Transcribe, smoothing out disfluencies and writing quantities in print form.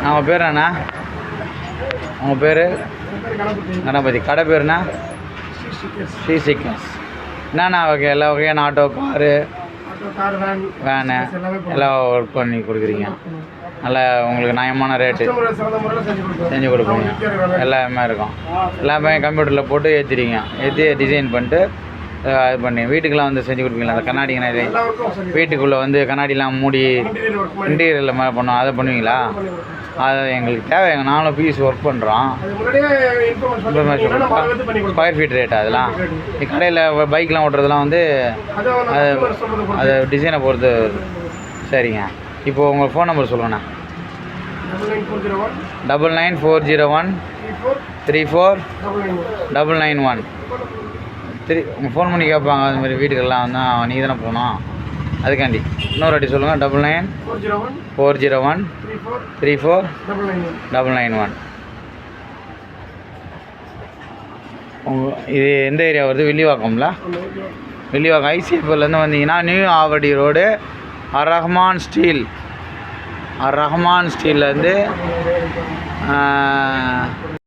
அவங்க பேர் அண்ணா? உங்கள் பேர்? கணபதி. கடை பேருண்ணா? ஸ்ரீ சீக்வன்ஸ். என்னண்ணா வகை எல்லா வகையான ஆட்டோ, காரு, வேனு எல்லாம் ஒர்க் பண்ணி கொடுக்குறீங்க. நல்லா உங்களுக்கு நியாயமான ரேட்டு செஞ்சு கொடுப்பீங்க. எல்லாமே இருக்கும். எல்லாமே கம்ப்யூட்டரில் போட்டு ஏற்றி டிசைன் பண்ணிட்டு இது பண்ணி வீட்டுக்கெலாம் வந்து செஞ்சு கொடுப்பீங்களா? அந்த கண்ணாடி வீட்டுக்குள்ளே வந்து கண்ணாடிலாம் மூடி இன்டீரியரில் மேலே பண்ணோம், அதை பண்ணுவீங்களா? அது எங்களுக்கு தேவைங்க. நானும் பீஸ் ஒர்க் பண்ணுறோம். ஸ்கொயர் ஃபீட் ரேட் அதெல்லாம் கடையில் பைக்லாம் ஓட்டுறதுலாம் வந்து அது டிசைனை பொறுத்து. சரிங்க. இப்போது உங்கள் ஃபோன் நம்பர் சொல்லுங்கண்ணா. 99401 34 உங்கள் ஃபோன் பண்ணி கேட்பாங்க. அதுமாதிரி வீட்டுக்கெல்லாம் வந்தால் நீ தானே போகணும், அதுக்காண்டி. இன்னொரு வாட்டி சொல்லுங்கள். 99401 34 991. இது எந்த ஏரியா வருது? வில்லிவாக்கம்ல. வில்லிவாக்கம் ஐசிஎஃப்லேருந்து வந்தீங்கன்னா நியூ ஆவடி ரோடு ரஹ்மான் ஸ்டீல்லேருந்து